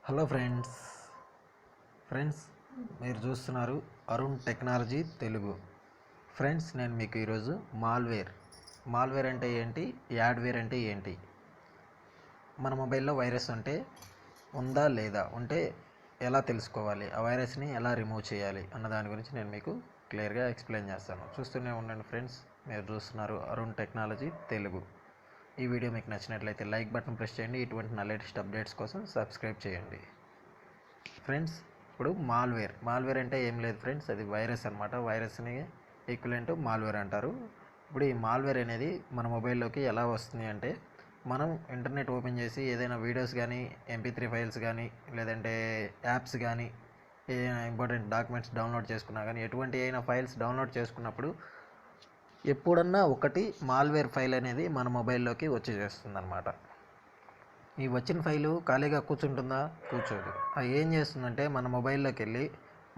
Hello friends మీరు చూస్తున్నారు Arun technology Telugu. Friends, నేను మీకు ఈరోజు మాల్వేర్ అంటే ఏంటి, యాడ్వేర్ అంటే ఏంటి, మన మొబైల్లో వైరస్ ఉందా లేదా, ఉంటే ఎలా తెలుసుకోవాలి, ఆ వైరస్ని ఎలా రిమూవ్ చేయాలి అన్న దాని గురించి నేను మీకు క్లియర్గా ఎక్స్ప్లెయిన్ చేస్తాను. చూస్తూనే ఉండండి ఫ్రెండ్స్. మీరు చూస్తున్నారు అరుణ్ టెక్నాలజీ తెలుగు. ఈ వీడియో మీకు నచ్చినట్లయితే లైక్ బటన్ ప్రెస్ చేయండి. ఇటువంటి నా లేటెస్ట్ అప్డేట్స్ కోసం సబ్స్క్రైబ్ చేయండి. ఫ్రెండ్స్, ఇప్పుడు మాల్వేర్ అంటే ఏం లేదు ఫ్రెండ్స్, అది వైరస్ అనమాట. వైరస్ని ఈక్వలెంట్ మాల్వేర్ అంటారు. ఇప్పుడు ఈ మాల్వేర్ అనేది మన మొబైల్లోకి ఎలా వస్తుంది అంటే, మనం ఇంటర్నెట్ ఓపెన్ చేసి ఏదైనా వీడియోస్ కానీ, MP3 ఫైల్స్ కానీ, లేదంటే యాప్స్ కానీ, ఏదైనా ఇంపార్టెంట్ డాక్యుమెంట్స్ డౌన్లోడ్ చేసుకున్నా కానీ, ఎటువంటి అయినా ఫైల్స్ డౌన్లోడ్ చేసుకున్నప్పుడు ఎప్పుడన్నా ఒకటి మాల్వేర్ ఫైల్ అనేది మన మొబైల్లోకి వచ్చేస్తుంది అనమాట. ఈ వచ్చిన ఫైలు ఖాళీగా కూర్చుంటుందా? కూర్చోదు. అది ఏం చేస్తుందంటే, మన మొబైల్లోకి వెళ్ళి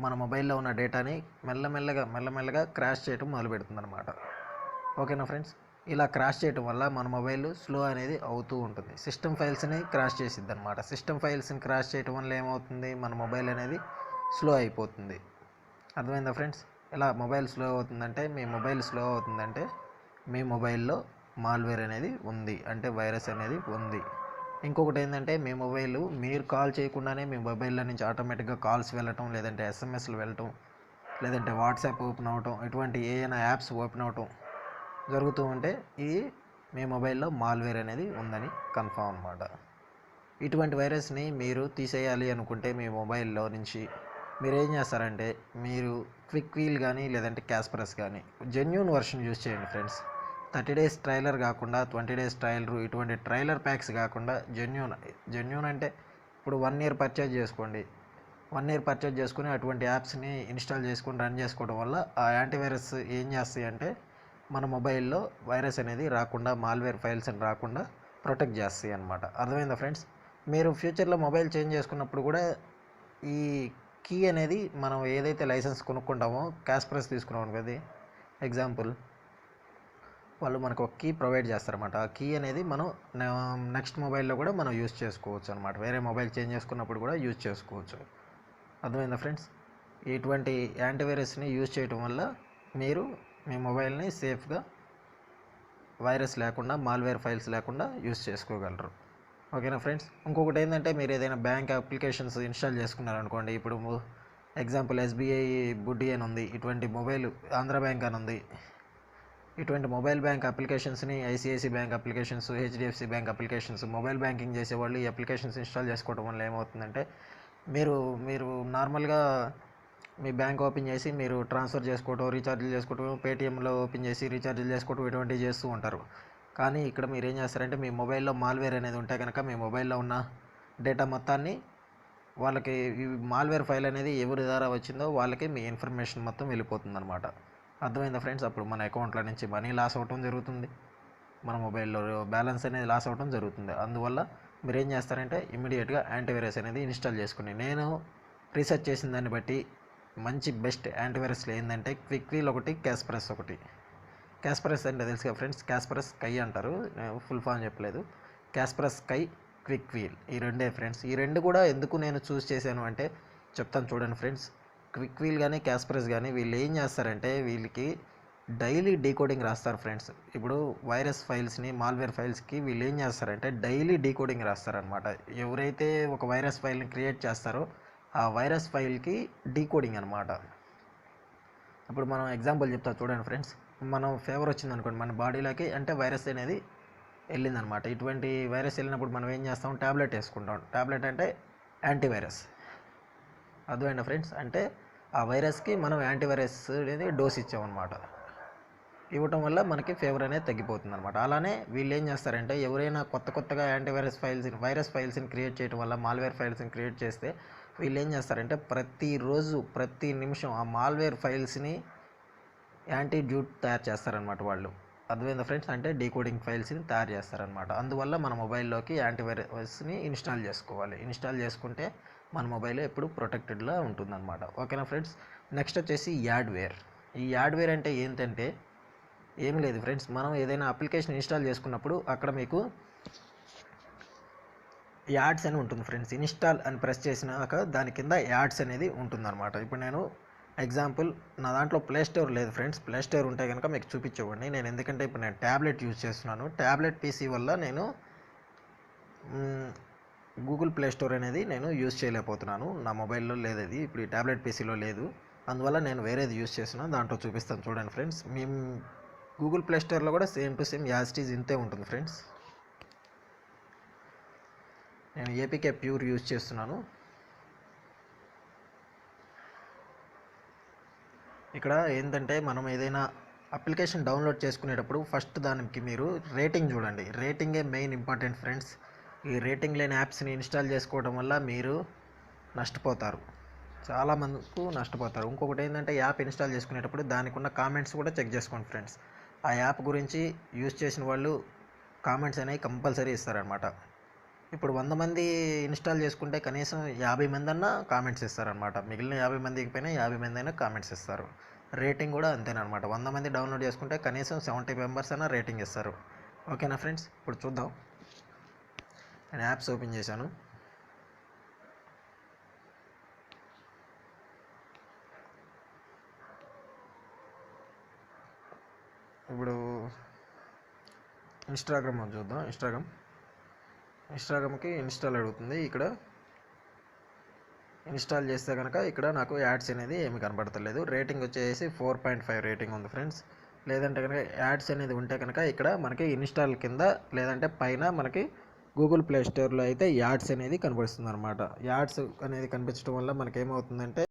మన మొబైల్లో ఉన్న డేటాని మెల్లమెల్లగా క్రాష్ చేయడం మొదలు పెడుతుంది అనమాట. ఓకేనా ఫ్రెండ్స్? ఇలా క్రాష్ చేయడం వల్ల మన మొబైల్ స్లో అనేది అవుతూ ఉంటుంది. సిస్టమ్ ఫైల్స్ని క్రాష్ చేసిద్ది అనమాట. సిస్టమ్ ఫైల్స్ని క్రాష్ చేయడం వల్ల ఏమవుతుంది, మన మొబైల్ అనేది స్లో అయిపోతుంది. అర్థమైందా ఫ్రెండ్స్? ఇలా మొబైల్ స్లో అవుతుందంటే, మీ మొబైల్లో మాల్వేర్ అనేది ఉంది, అంటే వైరస్ అనేది ఉంది. ఇంకొకటి ఏంటంటే, మీ మొబైల్ మీరు కాల్ చేయకుండానే మీ మొబైల్లో నుంచి ఆటోమేటిక్గా కాల్స్ వెళ్ళటం, లేదంటే SMSలు వెళ్ళటం, లేదంటే వాట్సాప్ ఓపెన్ అవటం, ఇటువంటి ఏదైనా యాప్స్ ఓపెన్ అవటం జరుగుతూ ఉంటే ఇది మీ మొబైల్లో మాల్వేర్ అనేది ఉందని కన్ఫామ్ అనమాట. ఇటువంటి వైరస్ని మీరు తీసేయాలి అనుకుంటే మీ మొబైల్లో నుంచి మీరు ఏం చేస్తారంటే, మీరు క్విక్ వీల్ కానీ, లేదంటే కాస్పరస్ కానీ జెన్యూన్ వర్షన్ యూజ్ చేయండి ఫ్రెండ్స్. 30 days ట్రైలర్ కాకుండా, 20 days ట్రయలర్, ఇటువంటి ట్రైలర్ ప్యాక్స్ కాకుండా జెన్యూన్ అంటే ఇప్పుడు 1 year పర్చేజ్ చేసుకోండి. 1 year పర్చేజ్ చేసుకుని అటువంటి యాప్స్ని ఇన్స్టాల్ చేసుకుని రన్ చేసుకోవడం వల్ల ఆ యాంటీవైరస్ ఏం చేస్తాయి అంటే, మన మొబైల్లో వైరస్ అనేది రాకుండా, మాల్వేర్ ఫైల్స్ అని రాకుండా ప్రొటెక్ట్ చేస్తాయి అన్నమాట. అర్థమైందా ఫ్రెండ్స్? మీరు ఫ్యూచర్లో మొబైల్ చేంజ్ చేసుకున్నప్పుడు కూడా ఈ కీ అనేది, మనం ఏదైతే లైసెన్స్ కొనుక్కుంటామో, కాస్పరస్ తీసుకున్నాం అనుకోండి ఎగ్జాంపుల్, వాళ్ళు మనకు ఒక కీ ప్రొవైడ్ చేస్తారన్నమాట. ఆ కీ అనేది మనం నెక్స్ట్ మొబైల్లో కూడా మనం యూజ్ చేసుకోవచ్చు అనమాట. వేరే మొబైల్ చేంజ్ చేసుకున్నప్పుడు కూడా యూజ్ చేసుకోవచ్చు. అర్థమైందా ఫ్రెండ్స్? ఇటువంటి యాంటీవైరస్ని యూజ్ చేయడం వల్ల మీరు మీ మొబైల్ని సేఫ్గా వైరస్ లేకుండా, మాల్వేర్ ఫైల్స్ లేకుండా యూజ్ చేసుకోగలరు. ఓకేనా ఫ్రెండ్స్? ఇంకొకటి ఏంటంటే, మీరు ఏదైనా బ్యాంక్ అప్లికేషన్స్ ఇన్స్టాల్ చేసుకున్నారనుకోండి. ఇప్పుడు ఎగ్జాంపుల్ SBI బుడ్డి అని ఉంది, ఇటువంటి మొబైల్ ఆంధ్ర బ్యాంక్ అని ఉంది. ఇటువంటి మొబైల్ బ్యాంక్ అప్లికేషన్స్ని ICICI bank applications, HDFC bank applications, mobile banking చేసేవాళ్ళు ఈ అప్లికేషన్స్ ఇన్స్టాల్ చేసుకోవడం వల్ల ఏమవుతుందంటే, మీరు నార్మల్గా మీ బ్యాంక్ ఓపెన్ చేసి మీరు ట్రాన్స్ఫర్ చేసుకోవడం, రీఛార్జ్లు చేసుకోవడం, పేటీఎంలో ఓపెన్ చేసి రీఛార్జ్లు చేసుకోవడం, ఇటువంటివి చేస్తూ ఉంటారు. కానీ ఇక్కడ మీరు ఏం చేస్తారంటే, మీ మొబైల్లో మాల్వేర్ అనేది ఉంటే కనుక, మీ మొబైల్లో ఉన్న డేటా మొత్తాన్ని వాళ్ళకి, ఈ మాల్వేర్ ఫైల్ అనేది ఎవరి ద్వారా వచ్చిందో వాళ్ళకి మీ ఇన్ఫర్మేషన్ మొత్తం వెళ్ళిపోతుంది అనమాట. అర్థమైందా ఫ్రెండ్స్? అప్పుడు మన అకౌంట్లో నుంచి మనీ లాస్ అవ్వటం జరుగుతుంది, మన మొబైల్లో బ్యాలెన్స్ అనేది లాస్ అవ్వటం జరుగుతుంది. అందువల్ల మీరు ఏం చేస్తారంటే, ఇమ్మీడియట్గా యాంటీవైరస్ అనేది ఇన్స్టాల్ చేసుకుని, నేను రీసెర్చ్ చేసిన దాన్ని బట్టి మంచి బెస్ట్ యాంటీవైరస్లు ఏంటంటే, క్విక్ వీల్ ఒకటి, కాస్పరస్ ఒకటి. కాస్పరస్ అంటే తెలుసుగా ఫ్రెండ్స్, కాస్పరస్ కై అంటారు, ఫుల్ ఫామ్ చెప్పలేదు. కాస్పరస్ కై, క్విక్ వీల్, ఈ రెండే ఫ్రెండ్స్. ఈ రెండు కూడా ఎందుకు నేను చూస్ చేశాను అంటే చెప్తాను చూడండి ఫ్రెండ్స్. క్విక్ వీల్ కానీ, కాస్పరస్ కానీ, వీళ్ళు ఏం చేస్తారంటే, వీళ్ళకి డైలీ డీకోడింగ్ రాస్తారు ఫ్రెండ్స్. ఇప్పుడు వైరస్ ఫైల్స్ని, మాల్వేర్ ఫైల్స్కి వీళ్ళు ఏం చేస్తారంటే డైలీ డీకోడింగ్ రాస్తారనమాట. ఎవరైతే ఒక వైరస్ ఫైల్ని క్రియేట్ చేస్తారో ఆ వైరస్ ఫైల్కి డీకోడింగ్ అనమాట. ఇప్పుడు మనం ఎగ్జాంపుల్ చెప్తా చూడండి ఫ్రెండ్స్. మనం ఫీవర్ వచ్చింది అనుకోండి మన బాడీలోకి, అంటే వైరస్ అనేది వెళ్ళిందనమాట. ఇటువంటి వైరస్ వెళ్ళినప్పుడు మనం ఏం చేస్తాం, ట్యాబ్లెట్ వేసుకుంటాం. ట్యాబ్లెట్ అంటే యాంటీవైరస్. అర్థమైందా ఫ్రెండ్స్? అంటే ఆ వైరస్కి మనం యాంటీవైరస్ అనేది డోస్ ఇచ్చామన్నమాట. ఇవ్వటం వల్ల మనకి ఫీవర్ అనేది తగ్గిపోతుంది అనమాట. అలానే వీళ్ళు ఏం చేస్తారంటే, ఎవరైనా కొత్తగా వైరస్ ఫైల్స్ని క్రియేట్ చేయడం వల్ల, మాల్వేర్ ఫైల్స్ని క్రియేట్ చేస్తే వీళ్ళు ఏం చేస్తారంటే, ప్రతి నిమిషం ఆ మాల్వేర్ ఫైల్స్ని యాంటీడ్యూట్ తయారు చేస్తారనమాట వాళ్ళు. అర్థమైందా ఫ్రెండ్స్? అంటే డీకోడింగ్ ఫైల్స్ని తయారు చేస్తారనమాట. అందువల్ల మన మొబైల్లోకి యాంటీవైరస్ని ఇన్స్టాల్ చేసుకోవాలి. ఇన్స్టాల్ చేసుకుంటే మన మొబైల్ ఎప్పుడు ప్రొటెక్టెడ్లా ఉంటుందన్నమాట. ఓకేనా ఫ్రెండ్స్? నెక్స్ట్ వచ్చేసి యాడ్వేర్. ఈ యాడ్వేర్ అంటే ఏంటంటే ఏం లేదు ఫ్రెండ్స్, మనం ఏదైనా అప్లికేషన్ ఇన్స్టాల్ చేసుకున్నప్పుడు అక్కడ మీకు యాడ్స్ అని ఉంటుంది ఫ్రెండ్స్. ఇన్స్టాల్ అని ప్రెస్ చేసినాక దాని కింద యాడ్స్ అనేది ఉంటుందన్నమాట. ఇప్పుడు నేను ఎగ్జాంపుల్ నా దాంట్లో ప్లే స్టోర్ లేదు ఫ్రెండ్స్. ప్లే స్టోర్ ఉంటే కనుక మీకు చూపించేవాడిని. నేను ఎందుకంటే ఇప్పుడు నేను ట్యాబ్లెట్ యూజ్ చేస్తున్నాను. ట్యాబ్లెట్ పీసీ వల్ల నేను గూగుల్ ప్లే స్టోర్ అనేది నేను యూజ్ చేయలేకపోతున్నాను. నా మొబైల్లో లేదు అది, ఇప్పుడు ఈ ట్యాబ్లెట్ పీసీలో లేదు. అందువల్ల నేను వేరేది యూజ్ చేస్తున్నాను. దాంట్లో చూపిస్తాను చూడండి ఫ్రెండ్స్. మేము గూగుల్ ప్లే స్టోర్లో కూడా same to same as it is ఇంతే ఉంటుంది ఫ్రెండ్స్. నేను ఏపీకే ప్యూర్ యూజ్ చేస్తున్నాను. ఇక్కడ ఏంటంటే మనం ఏదైనా అప్లికేషన్ డౌన్లోడ్ చేసుకునేటప్పుడు ఫస్ట్ దానికి మీరు రేటింగ్ చూడండి. రేటింగే మెయిన్ ఇంపార్టెంట్ ఫ్రెండ్స్. ఈ రేటింగ్ లేని యాప్స్ని ఇన్స్టాల్ చేసుకోవడం వల్ల మీరు నష్టపోతారు, చాలా మందికి నష్టపోతారు. ఇంకొకటి ఏంటంటే యాప్ ఇన్స్టాల్ చేసుకునేటప్పుడు దానికి ఉన్న కామెంట్స్ కూడా చెక్ చేసుకోండి ఫ్రెండ్స్. ఆ యాప్ గురించి యూజ్ చేసిన వాళ్ళు కామెంట్స్ అనేవి కంపల్సరీ ఇస్తారనమాట. ఇప్పుడు 100 మంది ఇన్స్టాల్ చేసుకుంటే కనీసం 50 మంది అన్నా కామెంట్స్ ఇస్తారనమాట. మిగిలిన 50 మందికి పైన 50 మంది అయినా కామెంట్స్ ఇస్తారు. రేటింగ్ కూడా అంతేనమాట. 100 మంది డౌన్లోడ్ చేసుకుంటే కనీసం 70 మెంబర్స్ అయినా రేటింగ్ ఇస్తారు. ఓకేనా ఫ్రెండ్స్, ఇప్పుడు చూద్దాం. నేను యాప్స్ ఓపెన్ చేశాను. ఇప్పుడు ఇన్స్టాగ్రామ్ చూద్దాం. ఇన్స్టాగ్రామ్కి ఇన్స్టాల్ అడుగుతుంది. ఇక్కడ ఇన్స్టాల్ చేస్తే కనుక ఇక్కడ నాకు యాడ్స్ అనేది ఏమి కనబడతలేదు. రేటింగ్ వచ్చేసి 4.5 రేటింగ్ ఉంది ఫ్రెండ్స్. లేదంటే కనుక యాడ్స్ అనేది ఉంటే కనుక ఇక్కడ మనకి ఇన్స్టాల్ కింద లేదంటే పైన మనకి గూగుల్ ప్లే స్టోర్లో అయితే యాడ్స్ అనేది కనబడుతుంది అనమాట. యాడ్స్ అనేది కనిపించడం వల్ల మనకేమవుతుందంటే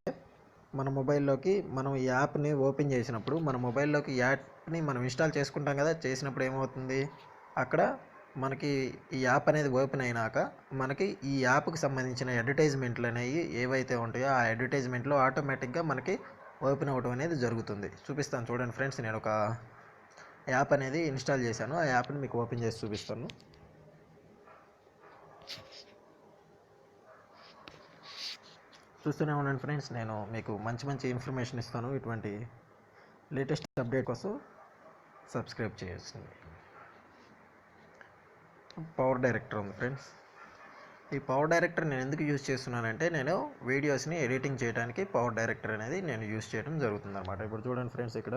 మన మొబైల్లోకి మనం ఈ యాప్ని ఓపెన్ చేసినప్పుడు మన మొబైల్లోకి యాప్ని మనం ఇన్స్టాల్ చేసుకుంటాం కదా. చేసినప్పుడు ఏమవుతుంది, అక్కడ మనకి ఈ యాప్ అనేది ఓపెన్ అయినాక మనకి ఈ యాప్కి సంబంధించిన అడ్వర్టైజ్మెంట్లు అనేవి ఏవైతే ఉంటాయో ఆ అడ్వర్టైజ్మెంట్లో ఆటోమేటిక్గా మనకి ఓపెన్ అవ్వడం అనేది జరుగుతుంది. చూపిస్తాను చూడండి ఫ్రెండ్స్. నేను ఒక యాప్ అనేది ఇన్స్టాల్ చేశాను. ఆ యాప్ని మీకు ఓపెన్ చేసి చూపిస్తాను. చూస్తూనే ఉండండి ఫ్రెండ్స్. నేను మీకు మంచి ఇన్ఫర్మేషన్ ఇస్తాను. ఇటువంటి లేటెస్ట్ అప్డేట్ కోసం సబ్స్క్రైబ్ చేయండి. పవర్ డైరెక్టర్ ఉంది ఫ్రెండ్స్. ఈ పవర్ డైరెక్టర్ నేను ఎందుకు యూజ్ చేస్తున్నానంటే నేను వీడియోస్ని ఎడిటింగ్ చేయడానికి పవర్ డైరెక్టర్ అనేది నేను యూజ్ చేయడం జరుగుతుంది అనమాట. ఇప్పుడు చూడండి ఫ్రెండ్స్, ఇక్కడ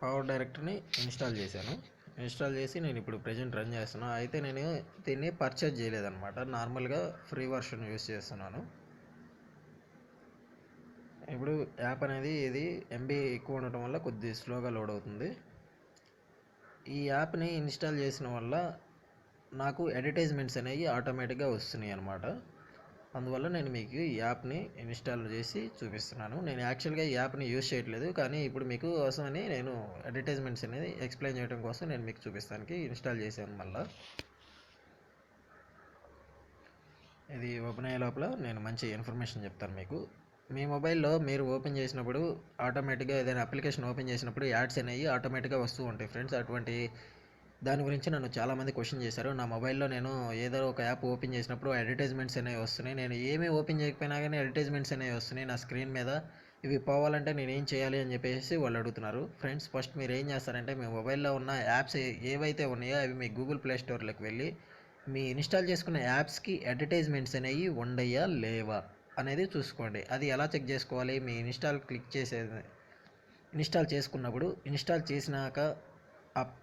పవర్ డైరెక్టర్ని ఇన్స్టాల్ చేశాను. ఇన్స్టాల్ చేసి నేను ఇప్పుడు ప్రజెంట్ రన్ చేస్తున్నాను. అయితే నేను దీన్ని పర్చేజ్ చేయలేదన్నమాట. నార్మల్గా ఫ్రీ వర్షన్ యూజ్ చేస్తున్నాను. ఇప్పుడు యాప్ అనేది ఇది ఎంబీ ఎక్కువ ఉండటం వల్ల కొద్దిగా స్లోగా లోడ్ అవుతుంది. ఈ యాప్ని ఇన్స్టాల్ చేసిన వల్ల నాకు అడ్వర్టైజ్మెంట్స్ అనేవి ఆటోమేటిక్గా వస్తున్నాయి అన్నమాట. అందువల్ల నేను మీకు ఈ యాప్ని ఇన్స్టాల్ చేసి చూపిస్తున్నాను. నేను యాక్చువల్గా ఈ యాప్ని యూజ్ చేయట్లేదు, కానీ ఇప్పుడు మీకు కోసమని నేను అడ్వర్టైజ్మెంట్స్ అనేది ఎక్స్ప్లెయిన్ చేయడం కోసం నేను మీకు చూపిస్తానికి ఇన్స్టాల్ చేశాను. మళ్ళీ ఇది ఓపెన్ అయ్యే లోపల నేను మంచి ఇన్ఫర్మేషన్ చెప్తాను మీకు. మీ మొబైల్లో మీరు ఓపెన్ చేసినప్పుడు ఆటోమేటిక్గా ఏదైనా అప్లికేషన్ ఓపెన్ చేసినప్పుడు యాడ్స్ అనేవి ఆటోమేటిక్గా వస్తూ ఉంటాయి ఫ్రెండ్స్. అటువంటి దాని గురించి నన్ను చాలామంది క్వశ్చన్ చేశారు. నా మొబైల్లో నేను ఏదో ఒక యాప్ ఓపెన్ చేసినప్పుడు అడ్వర్టైజ్మెంట్స్ అనేవి వస్తున్నాయి. నేను ఏమీ ఓపెన్ చేయకపోయినా కానీ అడ్వర్టైజ్మెంట్స్ అనేవి వస్తున్నాయి నా స్క్రీన్ మీద. ఇవి పోవాలంటే నేను ఏం చేయాలి అని చెప్పేసి వాళ్ళు అడుగుతున్నారు ఫ్రెండ్స్. ఫస్ట్ మీరు ఏం చేస్తారంటే మీ మొబైల్లో ఉన్న యాప్స్ ఏవైతే ఉన్నాయో అవి మీ గూగుల్ ప్లే స్టోర్లోకి వెళ్ళి మీ ఇన్స్టాల్ చేసుకున్న యాప్స్కి అడ్వర్టైజ్మెంట్స్ అనేవి ఉండయా లేవా అనేది చూసుకోండి. అది ఎలా చెక్ చేసుకోవాలి, మీ ఇన్స్టాల్ చేసుకున్నప్పుడు ఇన్స్టాల్ చేసినాక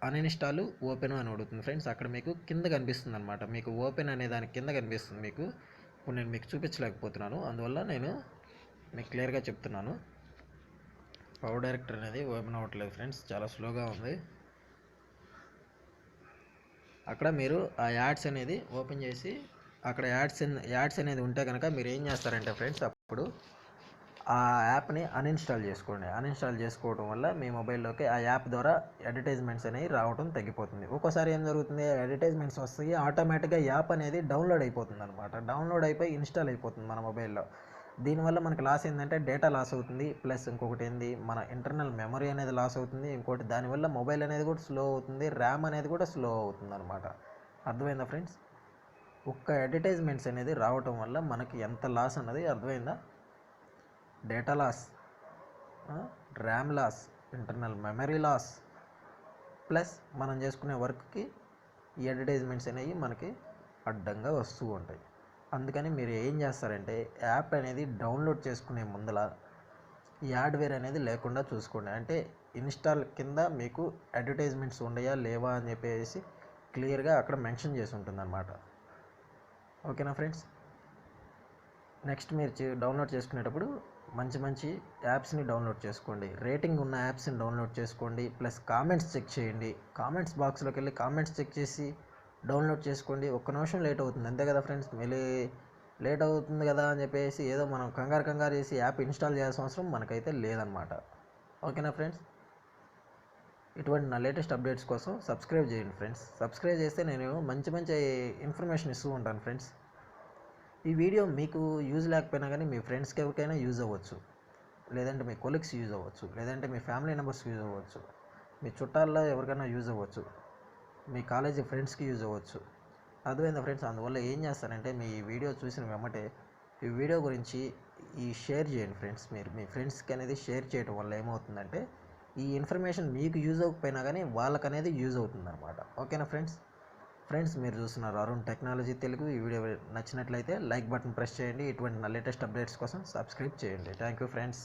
అన్ఇన్స్టాల్ ఓపెన్ అని అడుగుతుంది ఫ్రెండ్స్. అక్కడ మీకు కింద కనిపిస్తుంది అనమాట. మీకు ఓపెన్ అనే దాని కింద కనిపిస్తుంది మీకు. ఇప్పుడు నేను మీకు చూపించలేకపోతున్నాను, అందువల్ల నేను మీకు క్లియర్గా చెప్తున్నాను. పవర్ డైరెక్టర్ అనేది ఓపెన్ అవ్వట్లేదు ఫ్రెండ్స్, చాలా స్లోగా ఉంది. అక్కడ మీరు ఆ యాడ్స్ అనేది ఓపెన్ చేసి అక్కడ యాడ్స్ అనేది ఉంటే కనుక మీరు ఏం చేస్తారంటే ఫ్రెండ్స్, అప్పుడు ఆ యాప్ని అన్ఇన్స్టాల్ చేసుకోండి. అన్ఇన్స్టాల్ చేసుకోవడం వల్ల మీ మొబైల్లోకి ఆ యాప్ ద్వారా అడ్వర్టైజ్మెంట్స్ అనేవి రావడం తగ్గిపోతుంది. ఒక్కోసారి ఏం జరుగుతుంది, అడ్వర్టైజ్మెంట్స్ వస్తాయి, ఆటోమేటిక్గా యాప్ అనేది డౌన్లోడ్ అయిపోతుంది అనమాట. డౌన్లోడ్ అయిపోయి ఇన్స్టాల్ అయిపోతుంది మన మొబైల్లో. దీనివల్ల మనకి లాస్ ఏంటంటే డేటా లాస్ అవుతుంది, ప్లస్ ఇంకొకటి ఏంది మన ఇంటర్నల్ మెమరీ అనేది లాస్ అవుతుంది. ఇంకోటి దానివల్ల మొబైల్ అనేది కూడా స్లో అవుతుంది, ర్యామ్ అనేది కూడా స్లో అవుతుంది అనమాట. అర్థమైందా ఫ్రెండ్స్? ఒక్క అడ్వర్టైజ్మెంట్స్ అనేది రావటం వల్ల మనకి ఎంత లాస్ అన్నది అర్థమైందా? Data loss, RAM loss, internal memory loss, plus మనం చేసుకునే వర్క్కి ఈ అడ్వర్టైజ్మెంట్స్ అనేవి మనకి అడ్డంగా వస్తూ ఉంటాయి. అందుకని మీరు ఏం చేస్తారంటే యాప్ అనేది డౌన్లోడ్ చేసుకునే ముందల ఈ యాడ్వేర్ అనేది లేకుండా చూసుకోండి. అంటే ఇన్స్టాల్ కింద మీకు అడ్వర్టైజ్మెంట్స్ ఉన్నాయా లేవా అని చెప్పేసి క్లియర్గా అక్కడ మెన్షన్ చేసి ఉంటుందన్నమాట. ఓకేనా ఫ్రెండ్స్. నెక్స్ట్ మీరు డౌన్లోడ్ చేసుకునేటప్పుడు మంచి యాప్స్ని డౌన్లోడ్ చేసుకోండి. రేటింగ్ ఉన్న యాప్స్ని డౌన్లోడ్ చేసుకోండి. ప్లస్ కామెంట్స్ చెక్ చేయండి. కామెంట్స్ బాక్స్లోకి వెళ్ళి కామెంట్స్ చెక్ చేసి డౌన్లోడ్ చేసుకోండి. ఒక్క నిమిషం లేట్ అవుతుంది అంతే కదా ఫ్రెండ్స్. మళ్ళీ లేట్ అవుతుంది కదా అని చెప్పేసి ఏదో మనం కంగారు చేసి యాప్ ఇన్స్టాల్ చేయాల్సిన అవసరం మనకైతే లేదనమాట. ఓకేనా ఫ్రెండ్స్. ఇటువంటి నా లేటెస్ట్ అప్డేట్స్ కోసం సబ్స్క్రైబ్ చేయండి ఫ్రెండ్స్. సబ్స్క్రైబ్ చేస్తే నేను మంచి ఇన్ఫర్మేషన్ ఇస్తూ ఉంటాను ఫ్రెండ్స్. ఈ వీడియో మీకు యూజ్ లేకపోయినా కానీ మీ ఫ్రెండ్స్కి ఎవరికైనా యూజ్ అవ్వచ్చు, లేదంటే మీ కొలీగ్స్ యూజ్ అవ్వచ్చు, లేదంటే మీ ఫ్యామిలీ మెంబర్స్ యూజ్ అవ్వచ్చు, మీ చుట్టాల్లో ఎవరికైనా యూజ్ అవ్వచ్చు, మీ కాలేజీ ఫ్రెండ్స్కి యూజ్ అవ్వచ్చు. అర్థమైందా ఫ్రెండ్స్. అందువల్ల ఏం చేస్తారంటే మీ వీడియో చూసిన వెంబటే ఈ వీడియో గురించి షేర్ చేయండి ఫ్రెండ్స్. మీరు మీ ఫ్రెండ్స్కి అనేది షేర్ చేయడం వల్ల ఏమవుతుందంటే ఈ ఇన్ఫర్మేషన్ మీకు యూజ్ అవ్వకపోయినా కానీ వాళ్ళకనేది యూజ్ అవుతుందన్నమాట. ఓకేనా ఫ్రెండ్స్ మీరు చూస్తున్నారు అరుణ్ టెక్నాలజీ తెలుగు. ఈ వీడియో నచ్చినట్లయితే లైక్ బటన్ ప్రెస్ చేయండి. ఇటువంటి నా లేటెస్ట్ అప్డేట్స్ కోసం సబ్స్క్రైబ్ చేయండి. Thank you friends.